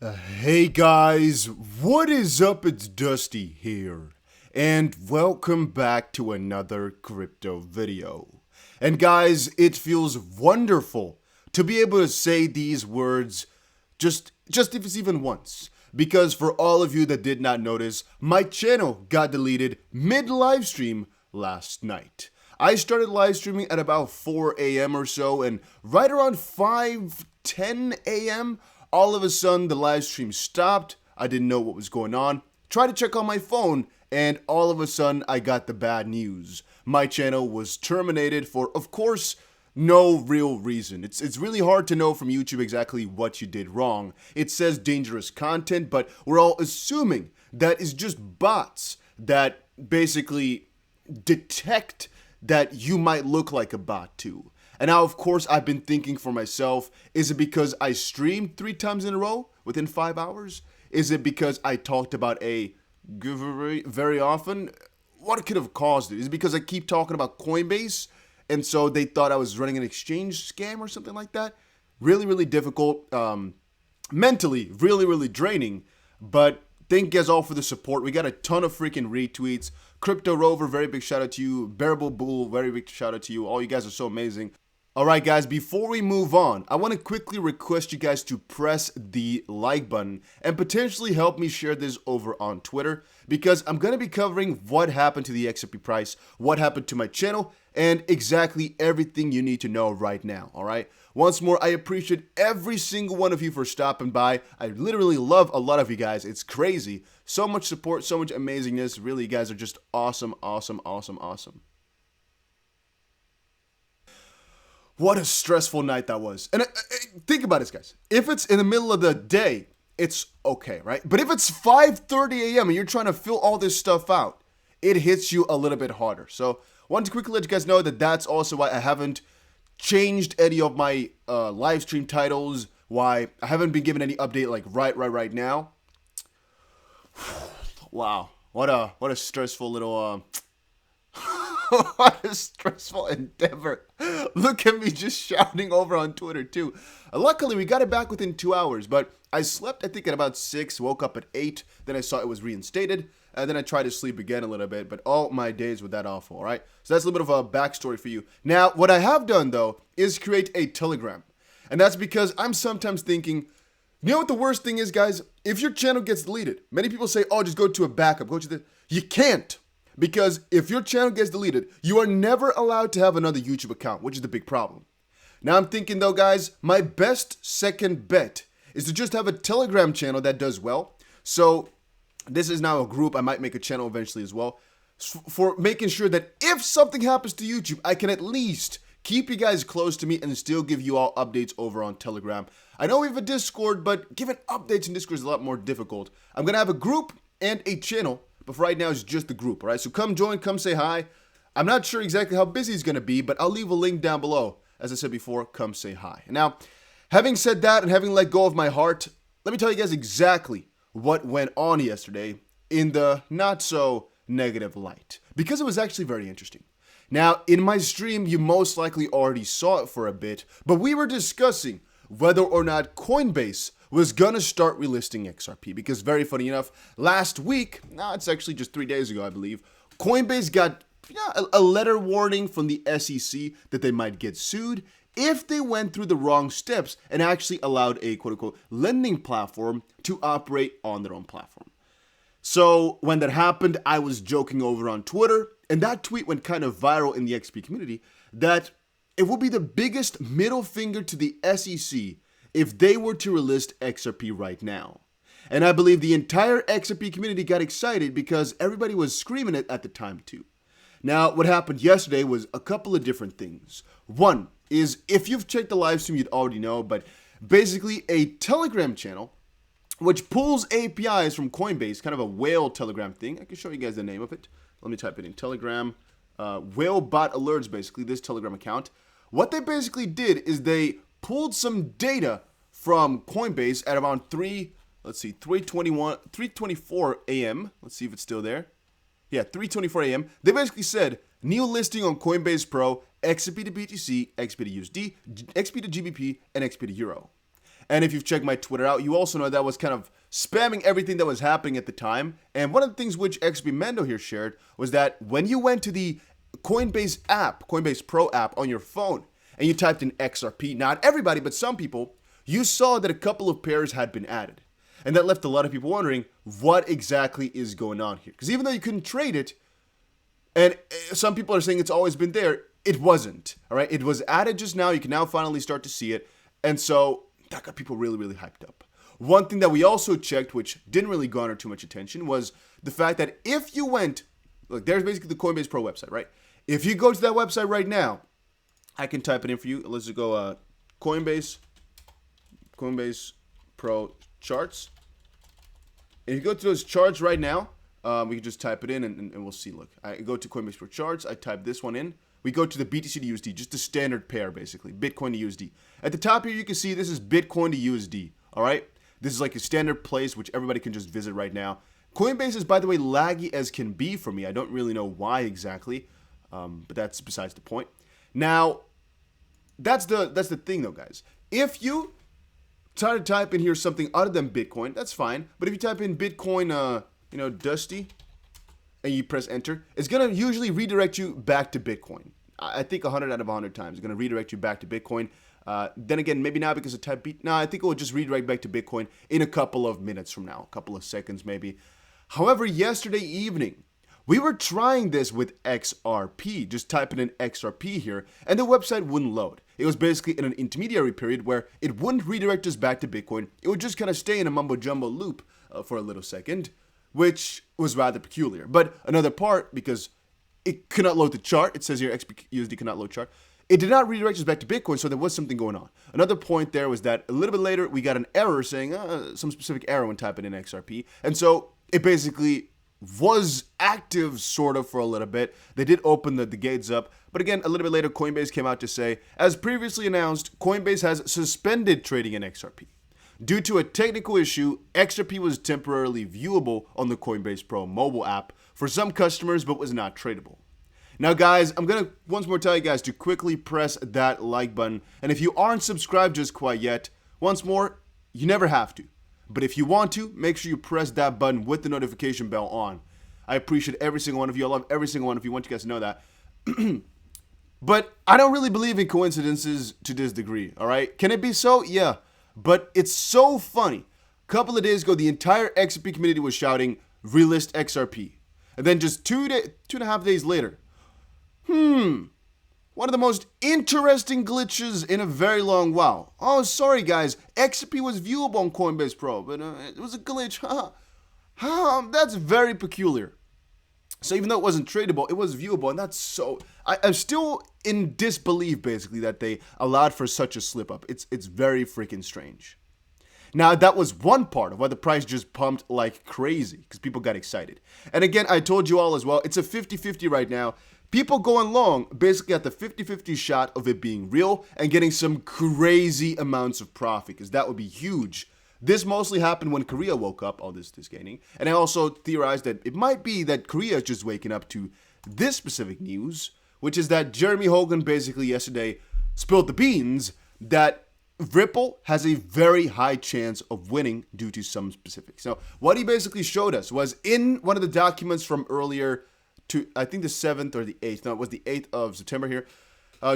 Hey guys, what is up? It's Dusty here, and welcome back to another crypto video. And guys, it feels wonderful to be able to say these words just if it's even once. Because for all of you that did not notice, my channel got deleted mid-live stream last night. I started live streaming at about 4 a.m. or so, and right around 5:10 a.m., all of a sudden the live stream stopped. I didn't know what was going on. Tried to check on my phone, and all of a sudden I got the bad news. My channel was terminated for, of course, no real reason. It's really hard to know from YouTube exactly what you did wrong. It says dangerous content, but we're all assuming that it's just bots that basically detect that you might look like a bot too. And now, of course, I've been thinking for myself, is it because I streamed 3 times in a row within 5 hours? Is it because I talked about a giveaway very often? What could have caused it? Is it because I keep talking about Coinbase, and so they thought I was running an exchange scam or something like that? Really, really difficult. Mentally, really, really draining. But thank you guys all for the support. We got a ton of freaking retweets. Crypto Rover, very big shout out to you. Bearable Bull, very big shout out to you. All you guys are so amazing. Alright guys, before we move on, I want to quickly request you guys to press the like button and potentially help me share this over on Twitter, because I'm going to be covering what happened to the XRP price, what happened to my channel, and exactly everything you need to know right now, alright? Once more, I appreciate every single one of you for stopping by. I literally love a lot of you guys. It's crazy. So much support, so much amazingness. Really, you guys are just awesome, awesome, awesome, awesome. What a stressful night that was. And think about this, guys. If it's in the middle of the day, it's okay, right? But if it's 5:30 a.m. and you're trying to fill all this stuff out, it hits you a little bit harder. So I wanted to quickly let you guys know that that's also why I haven't changed any of my live stream titles, why I haven't been given any update like right now. Wow. What a stressful little what a stressful endeavor. Look at me just shouting over on Twitter too. Luckily, we got it back within 2 hours, but I slept, I think, at about 6, woke up at 8, then I saw it was reinstated, and then I tried to sleep again a little bit, but all my days were that awful, all right? So that's a little bit of a backstory for you. Now, what I have done, though, is create a Telegram, and that's because I'm sometimes thinking, you know what the worst thing is, guys? If your channel gets deleted, many people say, oh, just go to a backup, go to the... You can't. Because if your channel gets deleted, you are never allowed to have another YouTube account, which is the big problem. Now I'm thinking though, guys, my best second bet is to just have a Telegram channel that does well. So this is now a group. I might make a channel eventually as well for making sure that if something happens to YouTube, I can at least keep you guys close to me and still give you all updates over on Telegram. I know we have a Discord, but giving updates in Discord is a lot more difficult. I'm going to have a group and a channel. But for right now, it's just the group, all right? So come join, come say hi. I'm not sure exactly how busy it's going to be, but I'll leave a link down below. As I said before, come say hi. Now, having said that and having let go of my heart, let me tell you guys exactly what went on yesterday in the not-so-negative light, because it was actually very interesting. Now, in my stream, you most likely already saw it for a bit, but we were discussing whether or not Coinbase was gonna start relisting XRP, because very funny enough, last week, it's actually just 3 days ago, I believe, Coinbase got a letter warning from the SEC that they might get sued if they went through the wrong steps and actually allowed a quote-unquote lending platform to operate on their own platform. So when that happened, I was joking over on Twitter, and that tweet went kind of viral in the XP community, that it would be the biggest middle finger to the SEC if they were to relist XRP right now. And I believe the entire XRP community got excited because everybody was screaming it at the time too. Now, what happened yesterday was a couple of different things. One is, if you've checked the live stream, you'd already know, but basically a Telegram channel which pulls APIs from Coinbase, kind of a whale Telegram thing. I can show you guys the name of it. Let me type it in. Telegram, whale bot alerts, basically, this Telegram account. What they basically did is they pulled some data from Coinbase at around 3:24 a.m. Let's see if it's still there. Yeah, 3:24 a.m. They basically said, new listing on Coinbase Pro, XRP to BTC, XP to USD, XP to GBP, and XP to Euro. And if you've checked my Twitter out, you also know that I was kind of spamming everything that was happening at the time. And one of the things which XB Mendo here shared was that when you went to the Coinbase app, Coinbase Pro app on your phone, and you typed in XRP, not everybody, but some people, you saw that a couple of pairs had been added. And that left a lot of people wondering what exactly is going on here. Because even though you couldn't trade it, and some people are saying it's always been there, it wasn't. All right, it was added just now. You can now finally start to see it. And so that got people really, really hyped up. One thing that we also checked, which didn't really garner too much attention, was the fact that if you went, look, there's basically the Coinbase Pro website, right? If you go to that website right now, I can type it in for you. Let's just go Coinbase Pro charts. And if you go to those charts right now, we can just type it in and we'll see. Look, I go to Coinbase Pro charts. I type this one in. We go to the BTC to USD, just the standard pair, basically, Bitcoin to USD. At the top here, you can see this is Bitcoin to USD, all right? This is like a standard place, which everybody can just visit right now. Coinbase is, by the way, laggy as can be for me. I don't really know why exactly, but that's besides the point. Now, that's the thing, though, guys. If you try to type in here something other than Bitcoin, that's fine. But if you type in Bitcoin, Dusty, and you press enter, it's going to usually redirect you back to Bitcoin. I think 100 out of 100 times. It's going to redirect you back to Bitcoin. Then again, maybe not because of type B. No, I think it will just redirect back to Bitcoin in a couple of minutes from now, a couple of seconds maybe. However, yesterday evening, we were trying this with XRP, just typing in XRP here, and the website wouldn't load. It was basically in an intermediary period where it wouldn't redirect us back to Bitcoin. It would just kind of stay in a mumbo-jumbo loop for a little second, which was rather peculiar. But another part, because it could not load the chart, it says here XUSD cannot load chart, it did not redirect us back to Bitcoin, so there was something going on. Another point there was that a little bit later, we got an error saying some specific error when typing in XRP. And so it basically was active sort of for a little bit. They did open the gates up. But again, a little bit later, Coinbase came out to say, as previously announced, Coinbase has suspended trading in XRP. Due to a technical issue, XRP was temporarily viewable on the Coinbase Pro mobile app for some customers, but was not tradable. Now, guys, I'm going to once more tell you guys to quickly press that like button. And if you aren't subscribed just quite yet, once more, you never have to. But if you want to, make sure you press that button with the notification bell on. I appreciate every single one of you. I love every single one of you. I want you guys to know that. But I don't really believe in coincidences to this degree, all right? Can it be so? Yeah. But it's so funny. A couple of days ago, the entire XRP community was shouting, relist XRP. And then just 2.5 days later, one of the most interesting glitches in a very long while. Oh, sorry guys, XRP was viewable on Coinbase Pro, but it was a glitch. That's very peculiar. So even though it wasn't tradable, it was viewable, and that's so... I'm still in disbelief, basically, that they allowed for such a slip-up. It's very freaking strange. Now, that was one part of why the price just pumped like crazy, because people got excited. And again, I told you all as well, it's a 50-50 right now. People going long basically at the 50-50 shot of it being real and getting some crazy amounts of profit, because that would be huge. This mostly happened when Korea woke up, all this gaining. And I also theorized that it might be that Korea is just waking up to this specific news, which is that Jeremy Hogan basically yesterday spilled the beans that Ripple has a very high chance of winning due to some specifics. Now, what he basically showed us was in one of the documents from earlier to, I think the 7th or the 8th, no, it was the 8th of September here,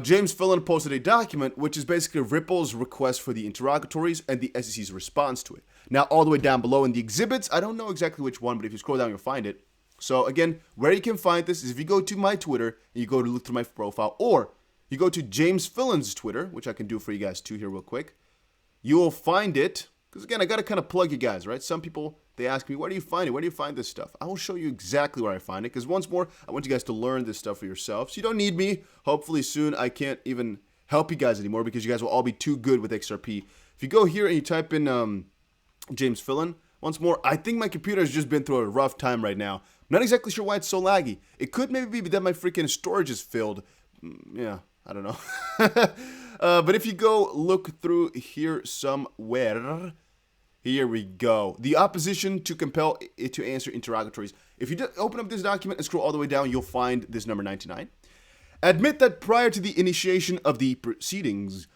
James Phelan posted a document which is basically Ripple's request for the interrogatories and the SEC's response to it. Now, all the way down below in the exhibits, I don't know exactly which one, but if you scroll down, you'll find it. So again, where you can find this is if you go to my Twitter and you go to look through my profile, or you go to James Phelan's Twitter, which I can do for you guys too here real quick. You will find it, because again, I got to kind of plug you guys, right? Some people, they ask me, where do you find it? Where do you find this stuff? I will show you exactly where I find it, because once more, I want you guys to learn this stuff for yourselves. You don't need me. Hopefully soon, I can't even help you guys anymore, because you guys will all be too good with XRP. If you go here and you type in James Phelan, once more, I think my computer has just been through a rough time right now. I'm not exactly sure why it's so laggy. It could maybe be that my freaking storage is filled. Yeah, I don't know. But if you go look through here somewhere, here we go. The opposition to compel it to answer interrogatories. If you open up this document and scroll all the way down, you'll find this number 99. Admit that prior to the initiation of the proceedings,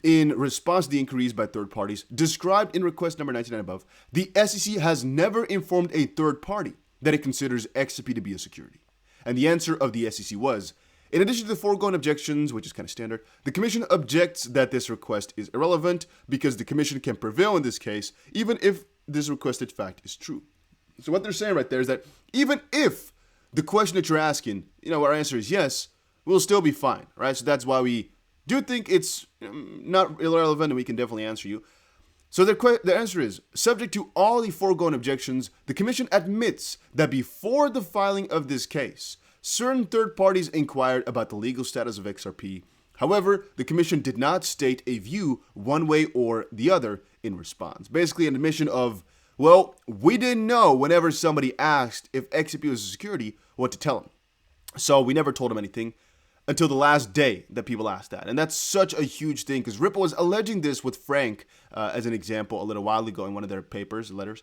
in response to the inquiries by third parties described in request number 99 above, the SEC has never informed a third party that it considers XRP to be a security. And the answer of the SEC was, in addition to the foregoing objections, which is kind of standard, the Commission objects that this request is irrelevant because the Commission can prevail in this case, even if this requested fact is true. So what they're saying right there is that even if the question that you're asking, our answer is yes, we'll still be fine, right? So that's why we do think it's not irrelevant, and we can definitely answer you. So the answer is, subject to all the foregoing objections, the Commission admits that before the filing of this case, certain third parties inquired about the legal status of XRP. However, the Commission did not state a view one way or the other in response. Basically, an admission of, well, we didn't know whenever somebody asked if XRP was a security what to tell them. So we never told them anything until the last day that people asked that. And that's such a huge thing because Ripple was alleging this with Frank as an example a little while ago in one of their letters.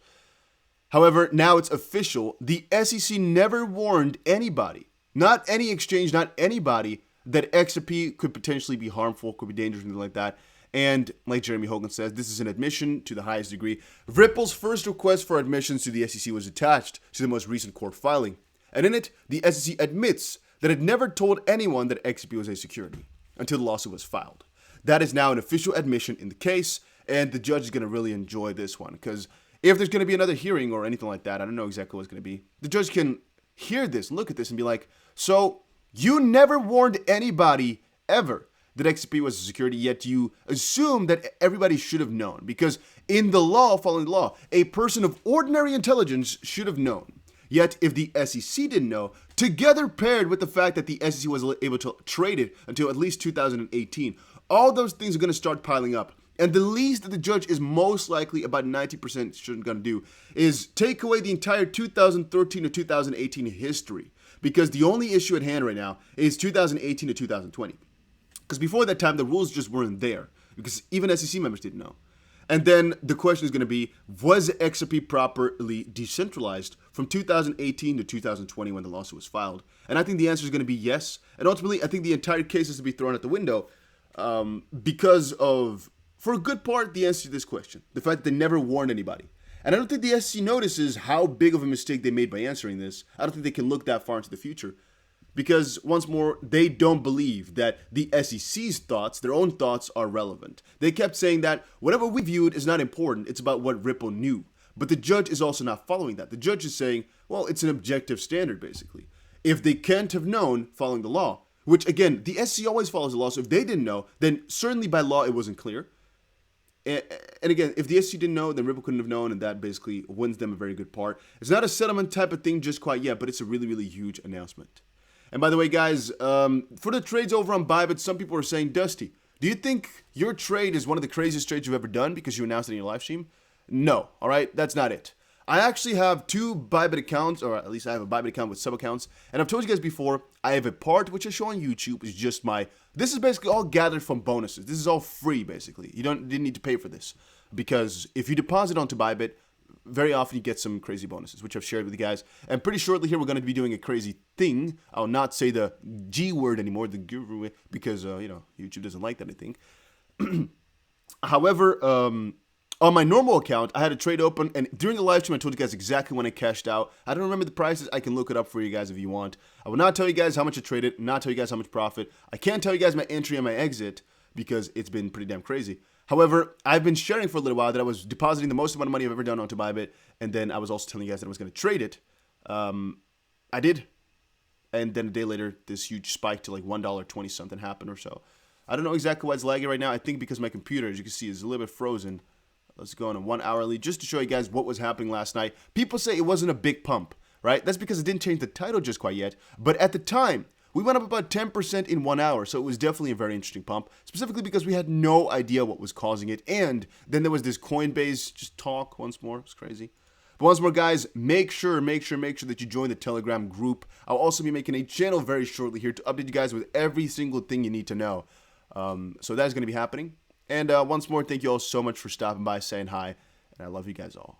However, now it's official. The SEC never warned anybody, not any exchange, not anybody, that XRP could potentially be harmful, could be dangerous, anything like that. And like Jeremy Hogan says, this is an admission to the highest degree. Ripple's first request for admissions to the SEC was attached to the most recent court filing. And in it, the SEC admits that it never told anyone that XRP was a security until the lawsuit was filed. That is now an official admission in the case, and the judge is going to really enjoy this one, because if there's going to be another hearing or anything like that, I don't know exactly what it's going to be, the judge can hear this, look at this, and be like, so you never warned anybody ever that XRP was a security, yet you assume that everybody should have known, because in the law, following the law, a person of ordinary intelligence should have known. Yet, if the SEC didn't know, together paired with the fact that the SEC was able to trade it until at least 2018, all those things are going to start piling up. And the least that the judge is most likely, about 90% sure going to do, is take away the entire 2013 to 2018 history. Because the only issue at hand right now is 2018 to 2020. Because before that time, the rules just weren't there. Because even SEC members didn't know. And then the question is going to be, was XRP properly decentralized from 2018 to 2020 when the lawsuit was filed? And I think the answer is going to be yes. And ultimately, I think the entire case is to be thrown out the window because of, for a good part, the answer to this question. The fact that they never warned anybody. And I don't think the SEC notices how big of a mistake they made by answering this. I don't think they can look that far into the future. Because, once more, they don't believe that the SEC's thoughts, their own thoughts, are relevant. They kept saying that whatever we viewed is not important, it's about what Ripple knew. But the judge is also not following that. The judge is saying, well, it's an objective standard, basically. If they can't have known following the law, which, again, the SEC always follows the law, so if they didn't know, then certainly by law it wasn't clear. And again, if the SEC didn't know, then Ripple couldn't have known, and that basically wins them a very good part. It's not a settlement type of thing just quite yet, but it's a really, really huge announcement. And by the way, guys, for the trades over on Bybit, some people are saying, Dusty, do you think your trade is one of the craziest trades you've ever done because you announced it in your live stream? No, all right? That's not it. I actually have two Bybit accounts, or at least I have a Bybit account with sub-accounts. And I've told you guys before, I have a part which I show on YouTube. It's just this is basically all gathered from bonuses. This is all free, basically. You didn't need to pay for this. Because if you deposit onto Bybit, very often you get some crazy bonuses, which I've shared with you guys. And pretty shortly here, we're going to be doing a crazy thing. I'll not say the G word anymore, the guru, because, YouTube doesn't like that, I think. However, on my normal account, I had a trade open, and during the live stream, I told you guys exactly when I cashed out. I don't remember the prices. I can look it up for you guys if you want. I will not tell you guys how much I traded, not tell you guys how much profit. I can't tell you guys my entry and my exit because it's been pretty damn crazy. However, I've been sharing for a little while that I was depositing the most amount of money I've ever done onto Bybit, and then I was also telling you guys that I was going to trade it. I did, and then a day later, this huge spike to like $1.20 something happened or so. I don't know exactly why it's lagging right now. I think because my computer, as you can see, is a little bit frozen. Let's go on a 1 hour lead just to show you guys what was happening last night. People say it wasn't a big pump, right? That's because it didn't change the title just quite yet. But at the time, we went up about 10% in 1 hour, so it was definitely a very interesting pump, specifically because we had no idea what was causing it. And then there was this Coinbase just talk once more. It was crazy. But once more, guys, make sure that you join the Telegram group. I'll also be making a channel very shortly here to update you guys with every single thing you need to know. So that's going to be happening. And once more, thank you all so much for stopping by, saying hi, and I love you guys all.